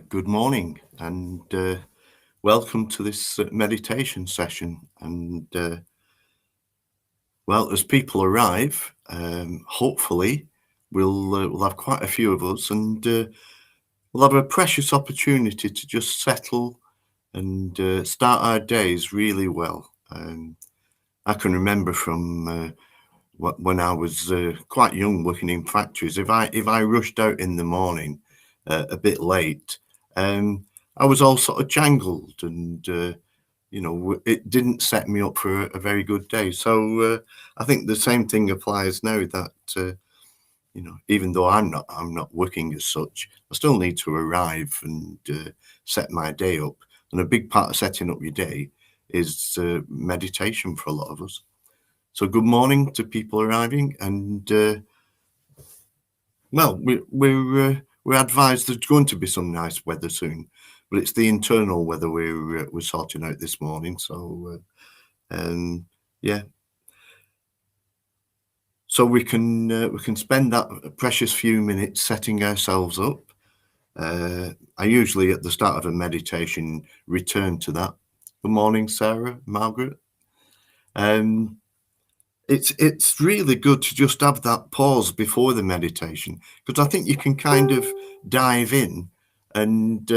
Good morning and welcome to this meditation session. As people arrive, hopefully we'll have quite a few of us, and we'll have a precious opportunity to just settle and start our days really well. I can remember from when I was quite young, working in factories. If I rushed out in the morning a bit late, I was all sort of jangled, and it didn't set me up for a very good day. So I think the same thing applies now. That even though I'm not working as such, I still need to arrive and set my day up. And a big part of setting up your day is meditation for a lot of us. So good morning to people arriving, and we're advised there's going to be some nice weather soon, but it's the internal weather we're sorting out this morning. So so we can spend that precious few minutes setting ourselves up. I usually at the start of a meditation return to that. Good morning, Sarah, Margaret. It's really good to just have that pause before the meditation, because I think you can kind of dive in and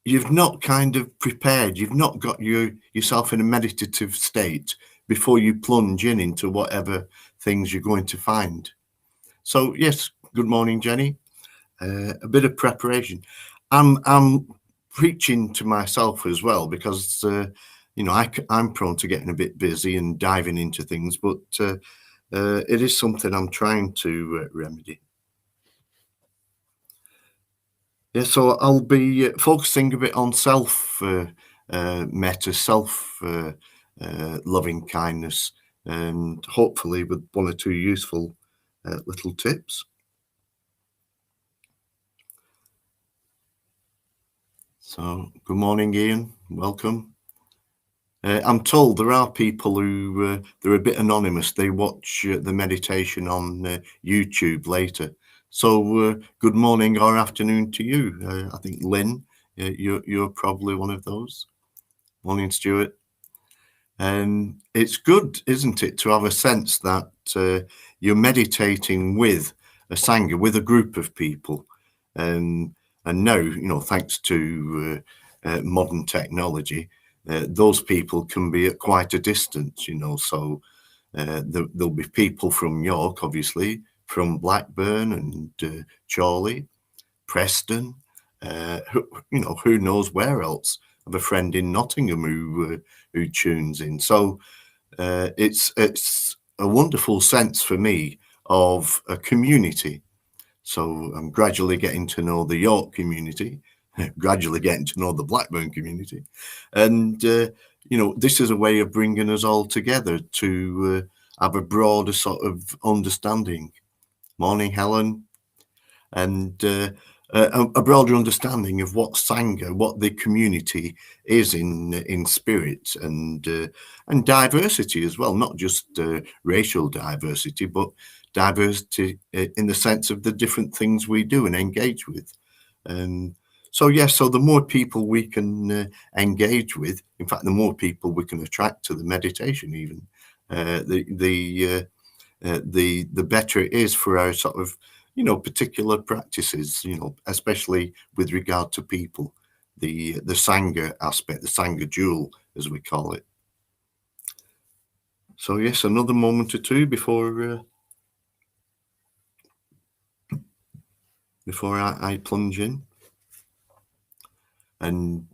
you've not kind of prepared, you've not got yourself in a meditative state before you plunge into whatever things you're going to find. So yes, good morning, Jenny. A bit of preparation. I'm preaching to myself as well, because I'm prone to getting a bit busy and diving into things, but it is something I'm trying to remedy. Yeah, so I'll be focusing a bit on metta, loving kindness, and hopefully with one or two useful little tips. So, good morning, Ian. Welcome. I'm told there are people who they're a bit anonymous. They watch the meditation on YouTube later. So good morning or afternoon to you. I think Lynn, you're probably one of those. Morning, Stuart. And it's good, isn't it, to have a sense that you're meditating with a Sangha, with a group of people. And now, thanks to modern technology, those people can be at quite a distance, so there'll be people from York, obviously, from Blackburn and Chorley, Preston, who knows where else. I have a friend in Nottingham who tunes in. So it's a wonderful sense for me of a community. So I'm gradually getting to know the York community, gradually getting to know the Blackburn community. And, this is a way of bringing us all together to have a broader sort of understanding. Morning, Helen. And a broader understanding of what Sangha, what the community is in spirit, and diversity as well, not just racial diversity, but diversity in the sense of the different things we do and engage with. So the more people we can engage with, in fact, the more people we can attract to the meditation, even the better it is for our sort of particular practices, especially with regard to people, the Sangha aspect, the Sangha jewel, as we call it. So yes, another moment or two before I plunge in. And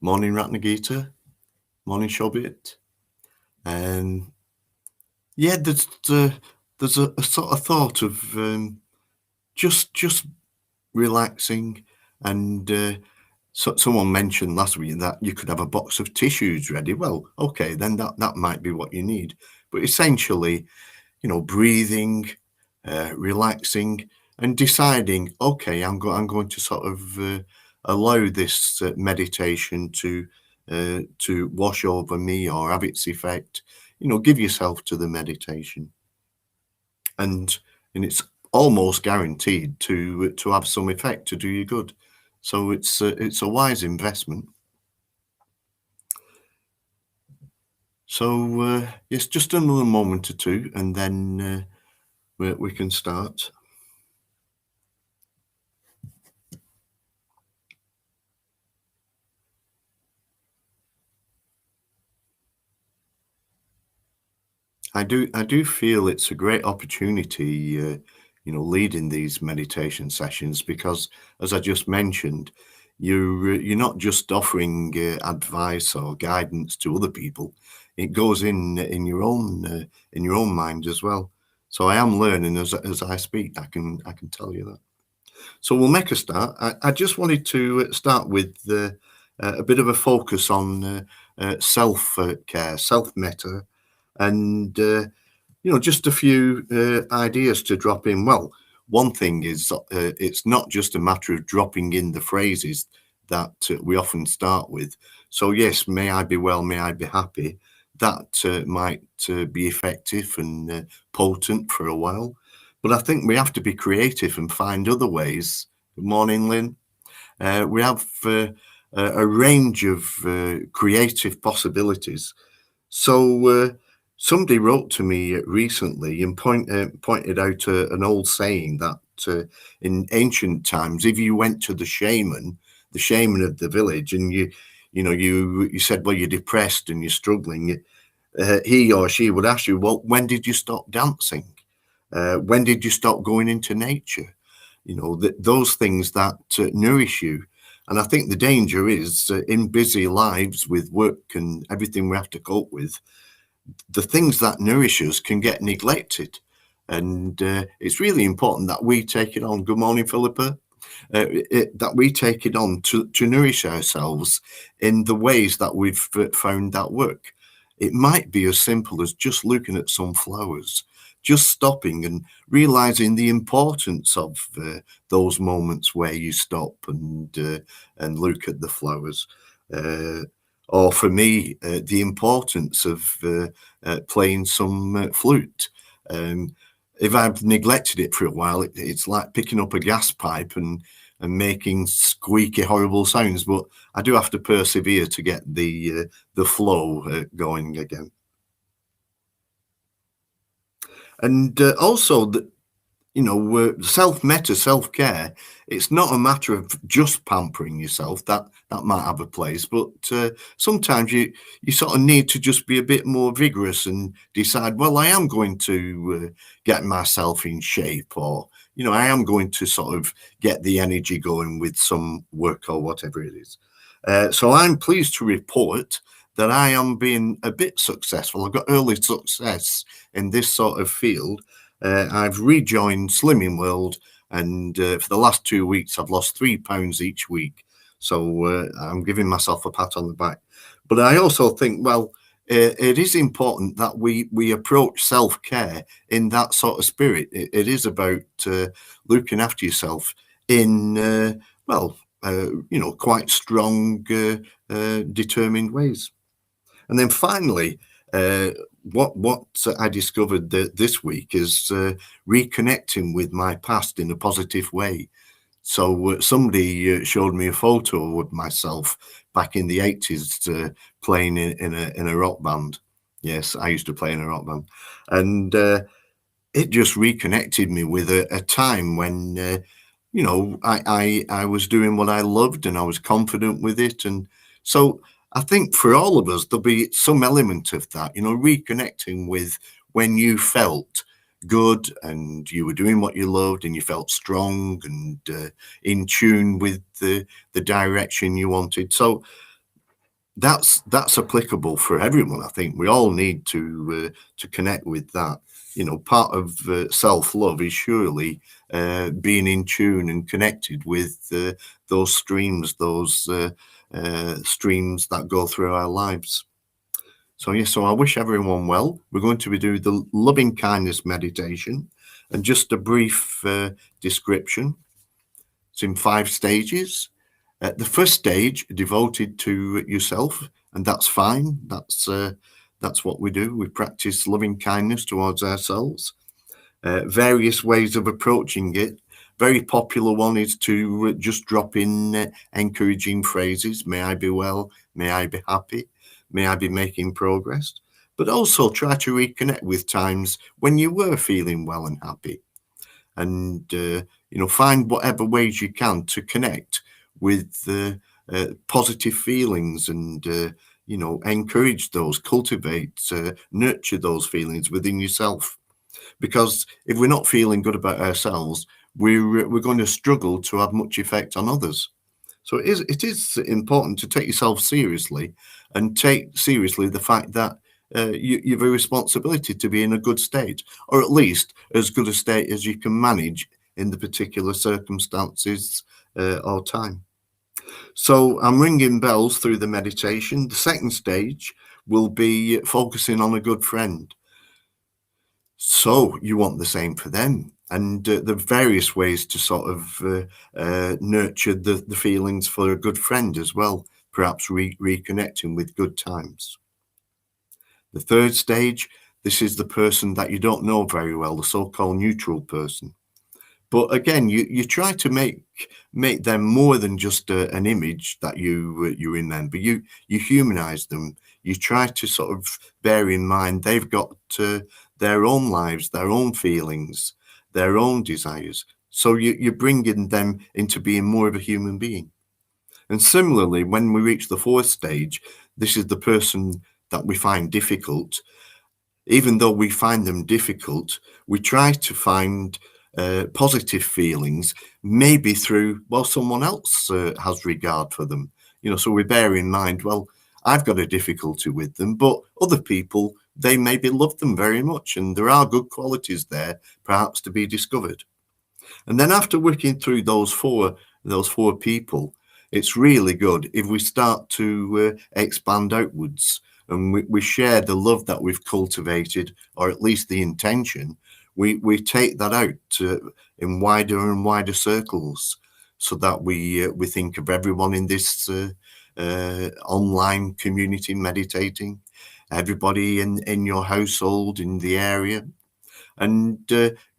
morning, Ratnagita. Morning, Shobit. And there's a sort of thought of just relaxing. And so someone mentioned last week that you could have a box of tissues ready. Well, okay, then that might be what you need. But essentially, breathing, relaxing, and deciding, okay, I'm going to sort of allow this meditation to wash over me or have its effect. Give yourself to the meditation. And it's almost guaranteed to have some effect, to do you good. So it's a wise investment. So yes, just another moment or two, and then we can start. I do feel it's a great opportunity, leading these meditation sessions, because, as I just mentioned, you're not just offering advice or guidance to other people. It goes in your own mind as well. So I am learning as I speak. I can tell you that. So we'll make a start. I just wanted to start with a bit of a focus on self care, self metta, and just a few ideas to drop in. Well, one thing is it's not just a matter of dropping in the phrases that we often start with. So yes, may I be well, may I be happy. That might be effective and potent for a while, but I think we have to be creative and find other ways. Good morning, Lynn. We have a range of creative possibilities. So somebody wrote to me recently and pointed out an old saying that in ancient times, if you went to the shaman of the village, and you said, well, you're depressed and you're struggling, he or she would ask you, well, when did you stop dancing? When did you stop going into nature? Those things that nourish you. And I think the danger is in busy lives with work and everything we have to cope with, the things that nourish us can get neglected. And it's really important that we take it on. Good morning, Philippa. That we take it on to nourish ourselves in the ways that we've found that work. It might be as simple as just looking at some flowers, just stopping and realizing the importance of those moments where you stop and look at the flowers. Or for me, the importance of playing some flute. If I've neglected it for a while, it's like picking up a gas pipe and making squeaky, horrible sounds. But I do have to persevere to get the flow going again. And also, self-metta, self-care, it's not a matter of just pampering yourself. That might have a place, but sometimes you sort of need to just be a bit more vigorous and decide, well, I am going to get myself in shape, or I am going to sort of get the energy going with some work or whatever it is. So I'm pleased to report that I am being a bit successful. I've got early success in this sort of field. I've rejoined Slimming World, and for the last 2 weeks, I've lost 3 pounds each week. So I'm giving myself a pat on the back. But I also think, well, it is important that we approach self-care in that sort of spirit. It is about looking after yourself in, quite strong, determined ways. And then finally, what I discovered this week is reconnecting with my past in a positive way. So somebody showed me a photo of myself back in the 80s playing in a rock band. Yes, I used to play in a rock band. And it just reconnected me with a time when, I was doing what I loved and I was confident with it. And so I think for all of us, there'll be some element of that, reconnecting with when you felt good and you were doing what you loved and you felt strong and in tune with the direction you wanted. So that's applicable for everyone. I think we all need to connect with that. Part of self-love is surely being in tune and connected with those streams, streams that go through our lives. So yes, so I wish everyone well. We're going to be doing the loving kindness meditation, and just a brief description. It's in 5 stages. The first stage devoted to yourself, and that's fine. That's what we do. We practice loving kindness towards ourselves. Various ways of approaching it. Very popular one is to just drop in encouraging phrases. May I be well, may I be happy, may I be making progress. But also try to reconnect with times when you were feeling well and happy. And, find whatever ways you can to connect with positive feelings and, encourage those, cultivate, nurture those feelings within yourself. Because if we're not feeling good about ourselves, we're going to struggle to have much effect on others. So it is important to take yourself seriously and take seriously the fact that you have a responsibility to be in a good state, or at least as good a state as you can manage in the particular circumstances or time. So I'm ringing bells through the meditation. The second stage will be focusing on a good friend. So you want the same for them. And the various ways to sort of nurture the feelings for a good friend as well, perhaps reconnecting with good times. The third stage, this is the person that you don't know very well, the so-called neutral person. But again, you try to make them more than just an image that you remember. You humanize them. You try to sort of bear in mind they've got their own lives, their own feelings, their own desires. So you're bringing them into being more of a human being. And similarly, when we reach the fourth stage, this is the person that we find difficult. Even though we find them difficult, we try to find positive feelings, maybe through, well, someone else has regard for them. So we bear in mind, well, I've got a difficulty with them, but other people, they maybe love them very much. And there are good qualities there, perhaps to be discovered. And then after working through those four people, it's really good if we start to expand outwards and we share the love that we've cultivated, or at least the intention. We take that out in wider and wider circles, so that we think of everyone in this online community meditating, everybody in your household, in the area. And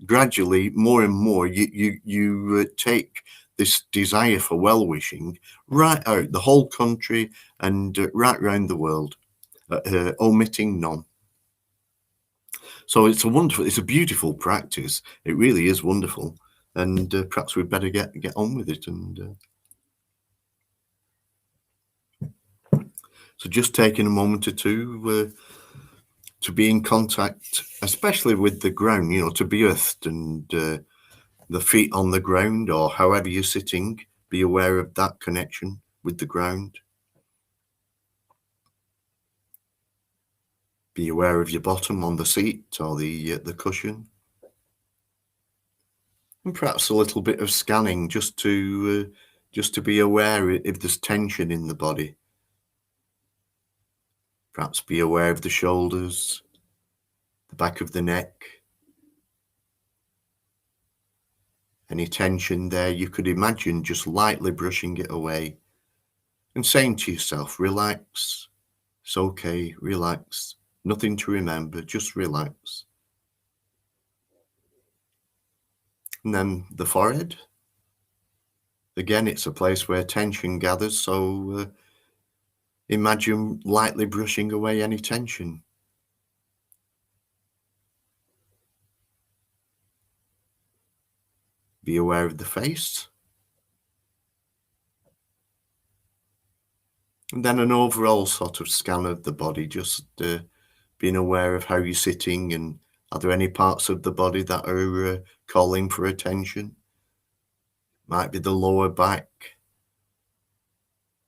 gradually, more and more, you take this desire for well-wishing right out the whole country and right around the world, omitting none. So it's a beautiful practice. It really is wonderful, and perhaps we'd better get on with it. And so, just taking a moment or two to be in contact, especially with the ground, to be earthed and the feet on the ground, or however you're sitting, be aware of that connection with the ground. Be aware of your bottom on the seat or the cushion. And perhaps a little bit of scanning just to be aware if there's tension in the body. Perhaps be aware of the shoulders, the back of the neck. Any tension there, you could imagine just lightly brushing it away and saying to yourself, relax, it's okay, relax, nothing to remember, just relax. And then the forehead. Again, it's a place where tension gathers, so imagine lightly brushing away any tension. Be aware of the face. And then an overall sort of scan of the body, just being aware of how you're sitting, and are there any parts of the body that are calling for attention? Might be the lower back,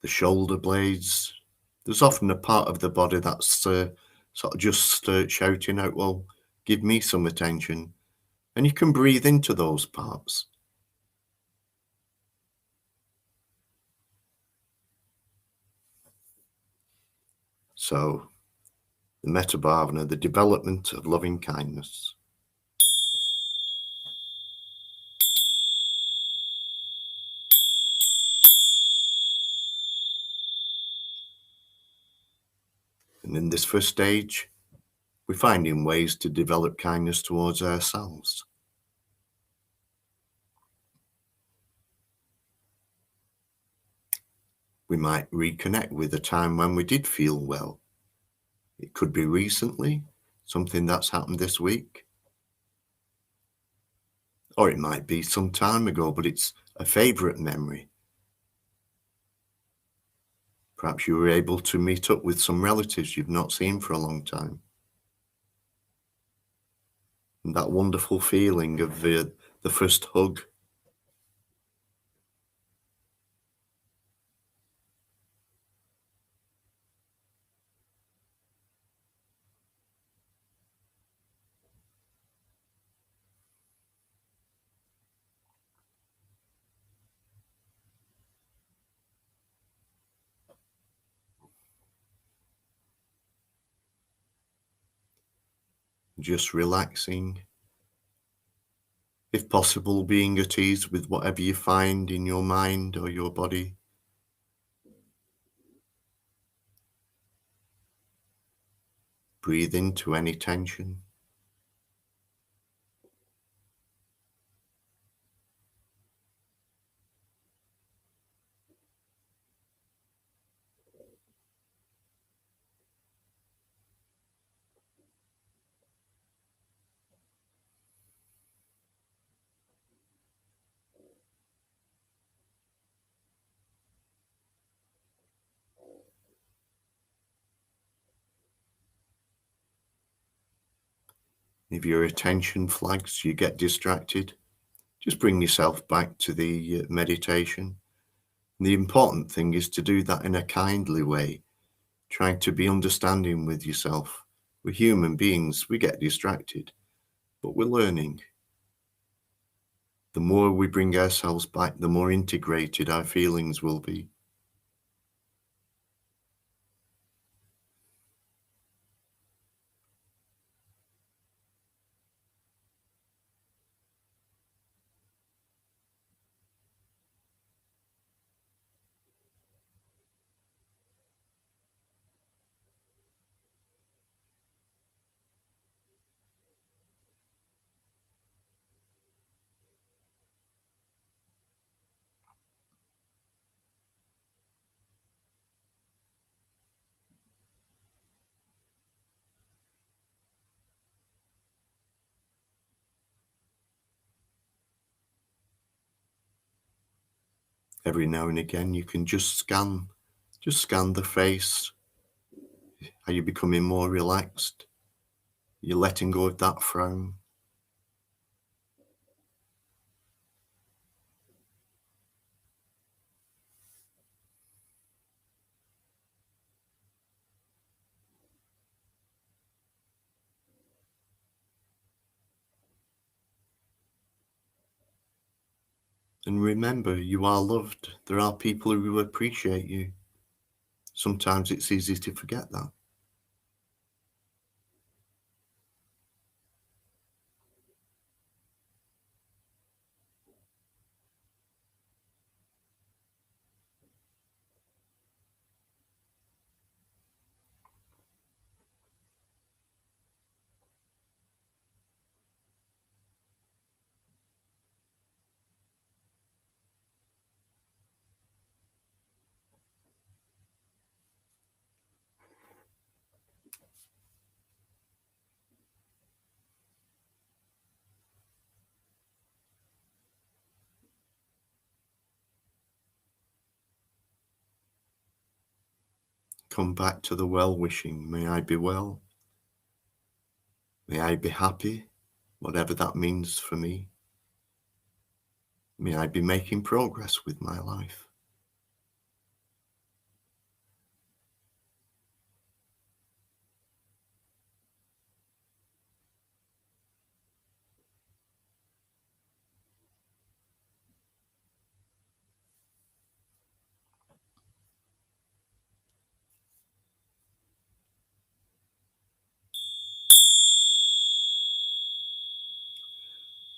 the shoulder blades. There's often a part of the body that's sort of just shouting out, well, give me some attention. And you can breathe into those parts. So, the Metta Bhavana, the development of loving kindness. And in this first stage, We're finding ways to develop kindness towards ourselves. We might reconnect with a time when we did feel well. It could be recently, something that's happened this week, or it might be some time ago, but it's a favourite memory. Perhaps you were able to meet up with some relatives you've not seen for a long time. And that wonderful feeling of the first hug. Just relaxing. If possible, being at ease with whatever you find in your mind or your body. Breathe into any tension. If your attention flags, you get distracted, just bring yourself back to the meditation. And the important thing is to do that in a kindly way, trying to be understanding with yourself. We're human beings, we get distracted, but we're learning. The more we bring ourselves back, the more integrated our feelings will be. Every now and again, you can just scan the face. Are you becoming more relaxed? You're letting go of that frown. And remember, you are loved. There are people who appreciate you. Sometimes it's easy to forget that. Come back to the well-wishing. May I be well. May I be happy, whatever that means for me. May I be making progress with my life.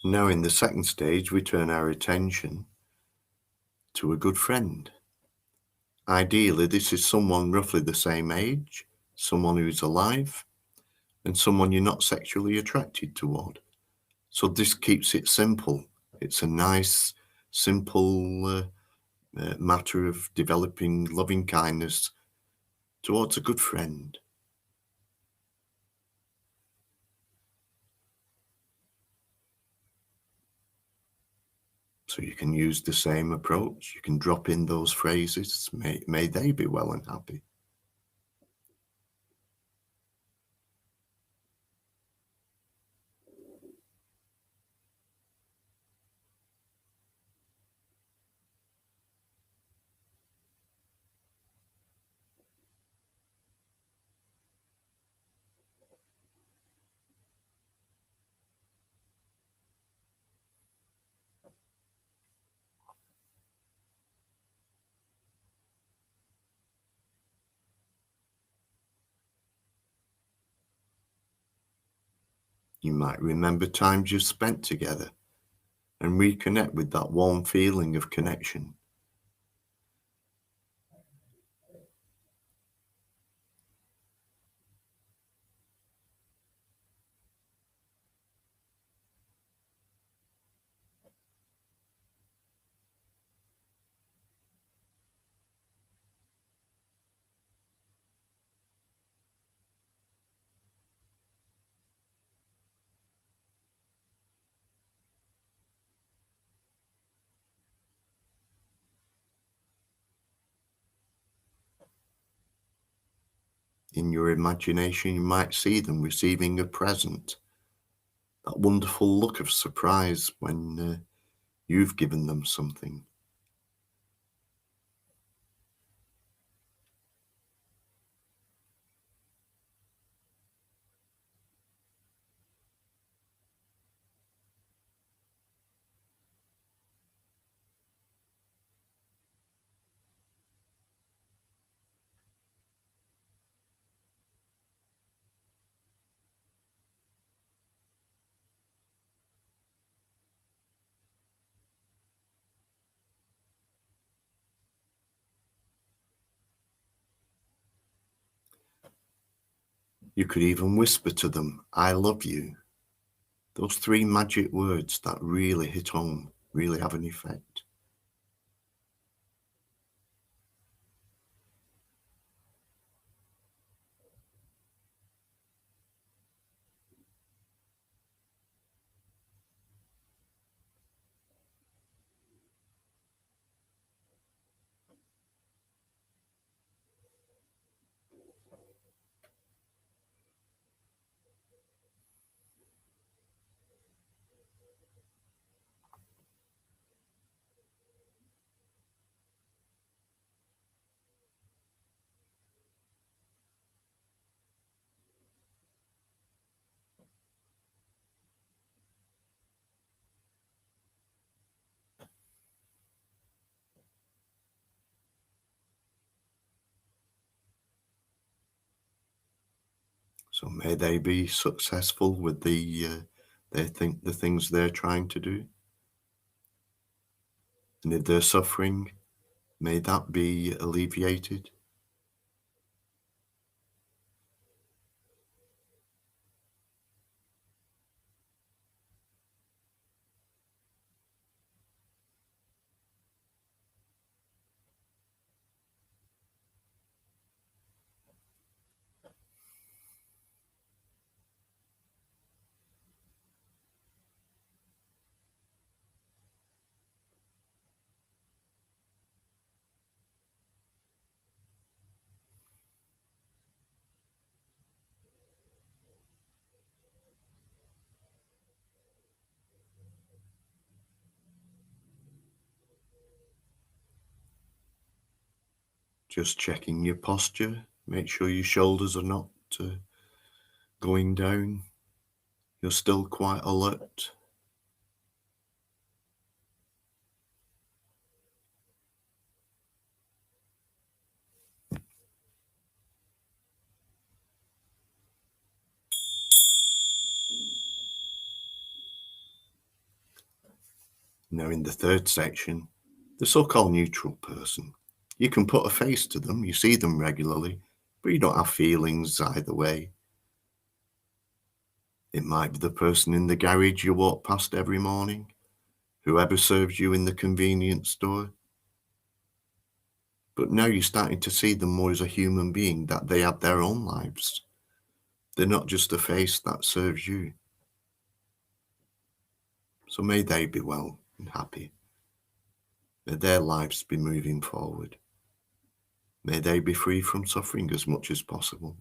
Now in the second stage, we turn our attention to a good friend. Ideally, this is someone roughly the same age, someone who's alive, and someone you're not sexually attracted toward. So this keeps it simple. It's a nice, simple matter of developing loving kindness towards a good friend. So you can use the same approach. You can drop in those phrases. May they be well and happy. You might remember times you've spent together and reconnect with that warm feeling of connection. In your imagination, you might see them receiving a present, that wonderful look of surprise when you've given them something. You could even whisper to them, "I love you." Those three magic words that really hit home, really have an effect. So may they be successful with the things they're trying to do. And if they're suffering, may that be alleviated. Just checking your posture. Make sure your shoulders are not going down. You're still quite alert. Now in the third section, the so-called neutral person. You can put a face to them, you see them regularly, but you don't have feelings either way. It might be the person in the garage you walk past every morning, whoever serves you in the convenience store. But now you're starting to see them more as a human being, that they have their own lives. They're not just a face that serves you. So may they be well and happy. May their lives be moving forward. May they be free from suffering as much as possible.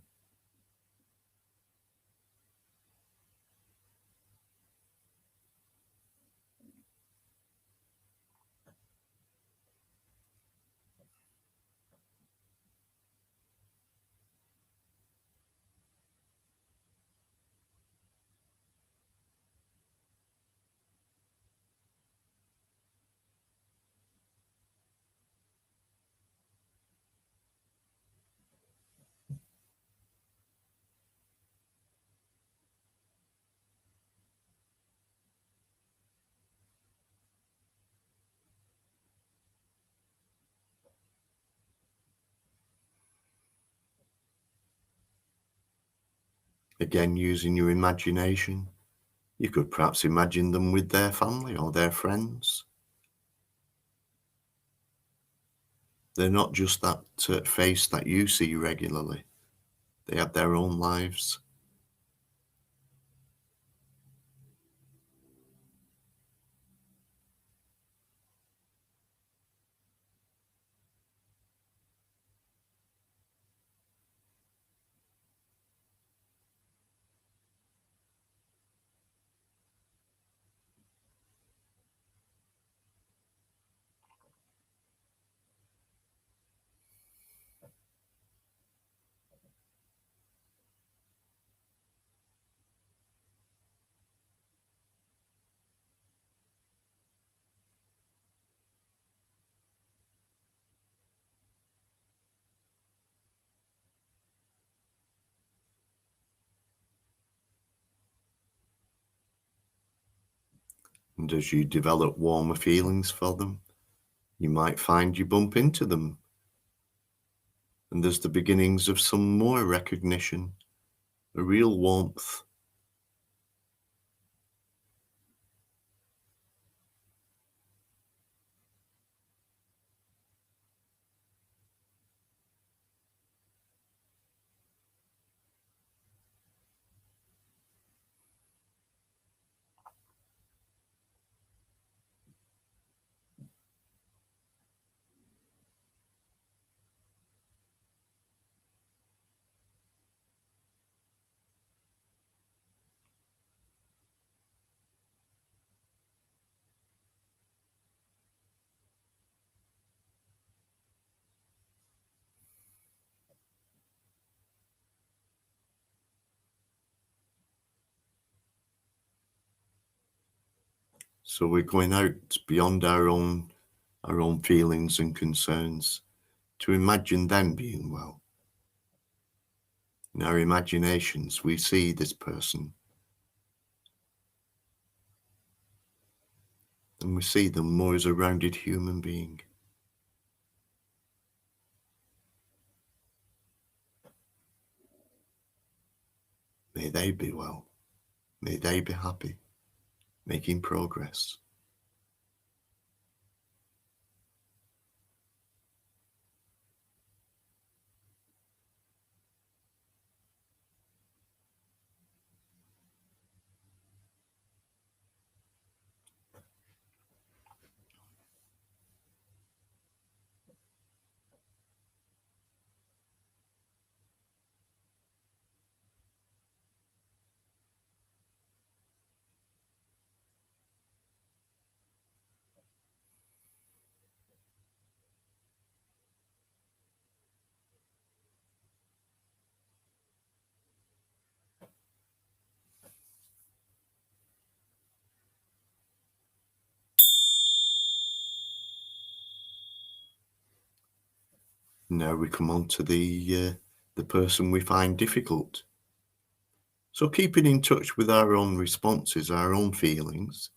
Again, using your imagination, you could perhaps imagine them with their family or their friends. They're not just that face that you see regularly. They have their own lives. And as you develop warmer feelings for them, you might find you bump into them. And there's the beginnings of some more recognition, a real warmth. So we're going out beyond our own feelings and concerns to imagine them being well. In our imaginations, we see this person and we see them more as a rounded human being. May they be well. May they be happy, making progress. Now we come on to the person we find difficult. So keeping in touch with our own responses, our own feelings,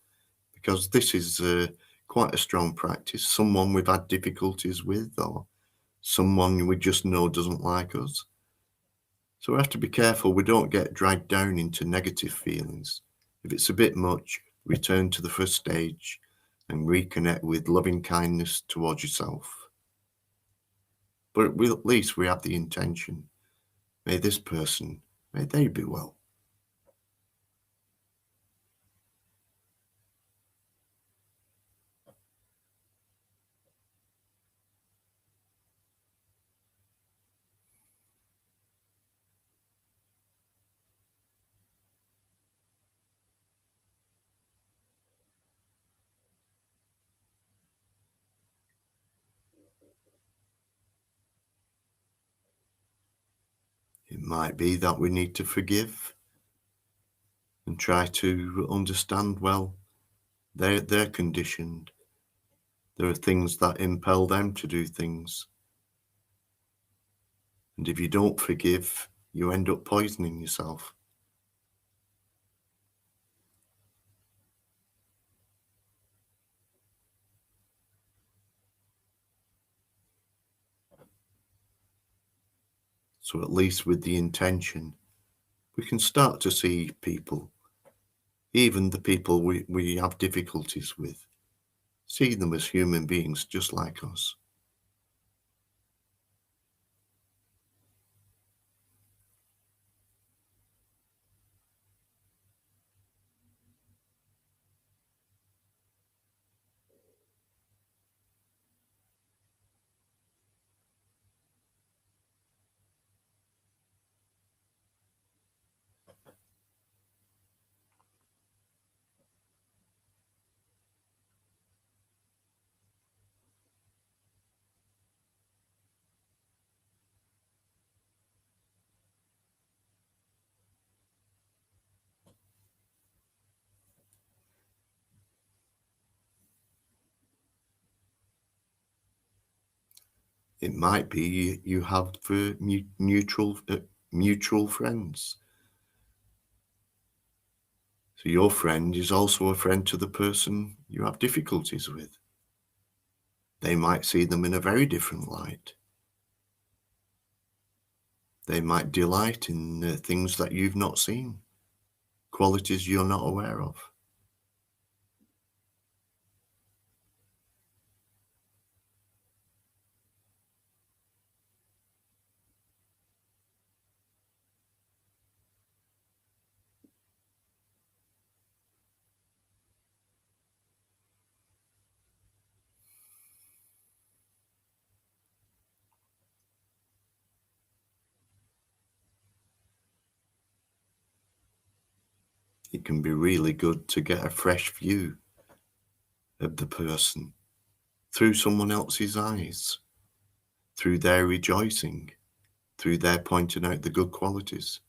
because this is quite a strong practice. Someone we've had difficulties with, or someone we just know doesn't like us. So we have to be careful we don't get dragged down into negative feelings. If it's a bit much, return to the first stage and reconnect with loving kindness towards yourself. But at least we have the intention. May this person, may they be well. It might be that we need to forgive and try to understand, well, they're conditioned. There are things that impel them to do things. And if you don't forgive, you end up poisoning yourself. So at least with the intention, we can start to see people, even the people we have difficulties with, see them as human beings just like us. It might be you have mutual friends. So your friend is also a friend to the person you have difficulties with. They might see them in a very different light. They might delight in things that you've not seen, qualities you're not aware of. It can be really good to get a fresh view of the person through someone else's eyes, through their rejoicing, through their pointing out the good qualities.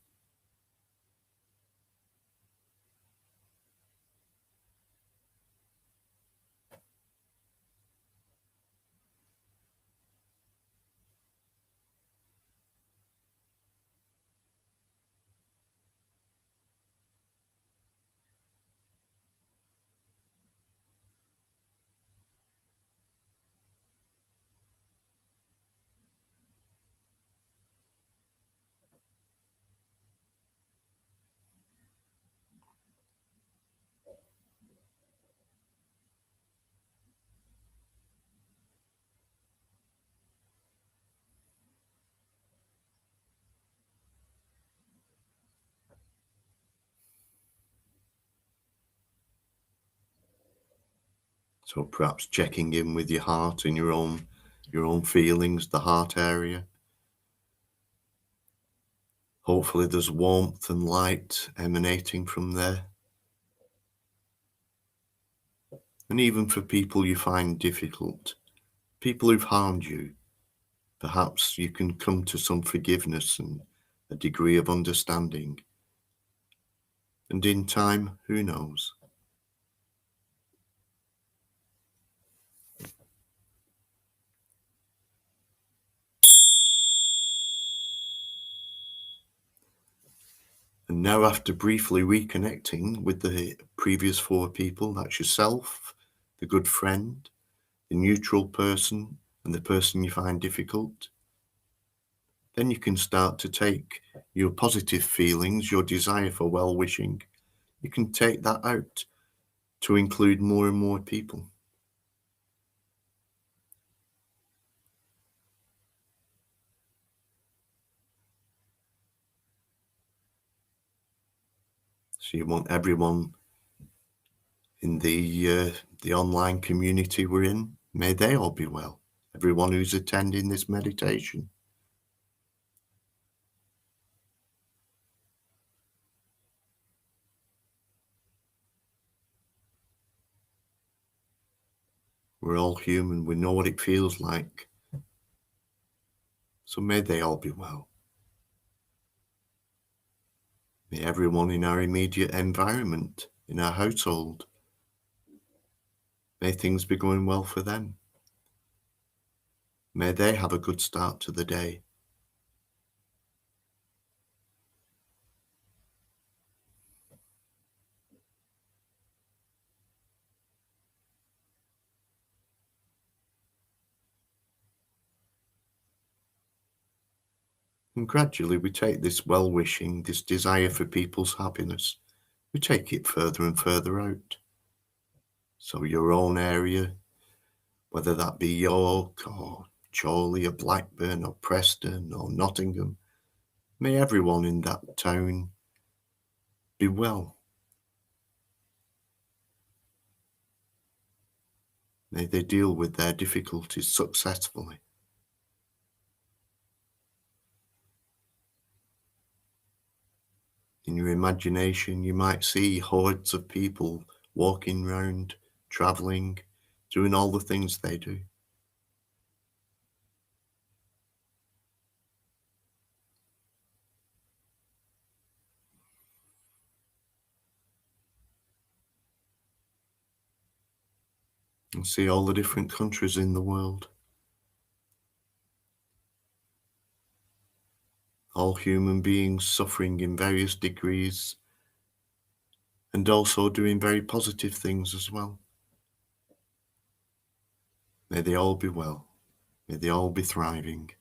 So perhaps checking in with your heart and your own feelings, the heart area. Hopefully there's warmth and light emanating from there. And even for people you find difficult, people who've harmed you, perhaps you can come to some forgiveness and a degree of understanding. And in time, who knows? And now, after briefly reconnecting with the previous four people, that's yourself, the good friend, the neutral person, and the person you find difficult, then you can start to take your positive feelings, your desire for well-wishing, you can take that out to include more and more people. So you want everyone in the online community we're in, may they all be well. Everyone who's attending this meditation. We're all human. We know what it feels like. So may they all be well. May everyone in our immediate environment, in our household, may things be going well for them. May they have a good start to the day. And gradually we take this well-wishing, this desire for people's happiness, we take it further and further out. So your own area, whether that be York or Chorley or Blackburn or Preston or Nottingham, may everyone in that town be well. May they deal with their difficulties successfully. In your imagination, you might see hordes of people walking round, travelling, doing all the things they do. And see all the different countries in the world. All human beings suffering in various degrees and also doing very positive things as well. May they all be well. May they all be thriving.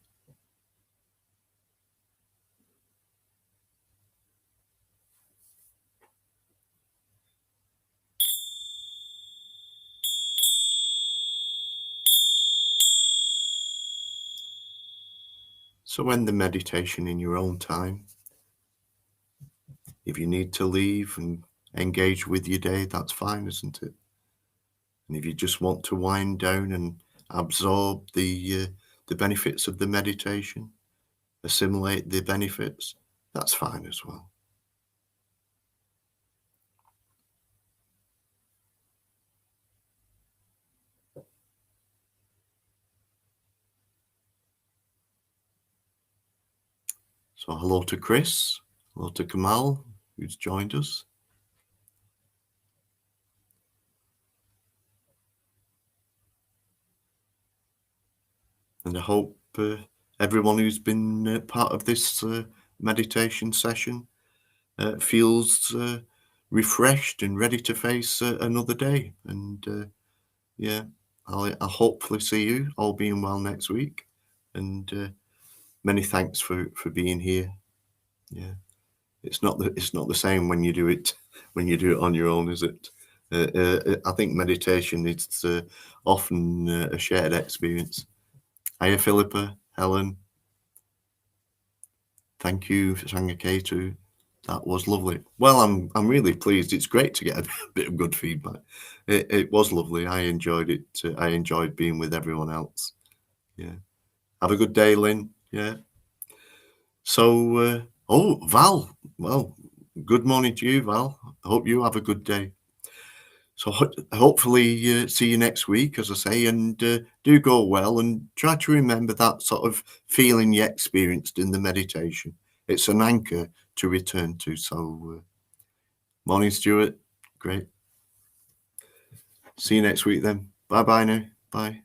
So end the meditation in your own time. If you need to leave and engage with your day, that's fine, isn't it? And if you just want to wind down and absorb the benefits of the meditation, assimilate the benefits, that's fine as well. So hello to Chris, hello to Kamal, who's joined us. And I hope everyone who's been part of this meditation session feels refreshed and ready to face another day. And yeah, I'll hopefully see you all being well next week. And many thanks for being here. Yeah, it's not the same when you do it on your own, is it? I think meditation is often a shared experience. Hiya, Philippa, Helen. Thank you, Sanghaketu. That was lovely. Well, I'm really pleased. It's great to get a bit of good feedback. It was lovely. I enjoyed it. I enjoyed being with everyone else. Yeah. Have a good day, Lynn. Yeah. So, Val. Well, good morning to you, Val. I hope you have a good day. So hopefully see you next week, as I say, and do go well and try to remember that sort of feeling you experienced in the meditation. It's an anchor to return to. So morning, Stuart. Great. See you next week then. Bye-bye now. Bye.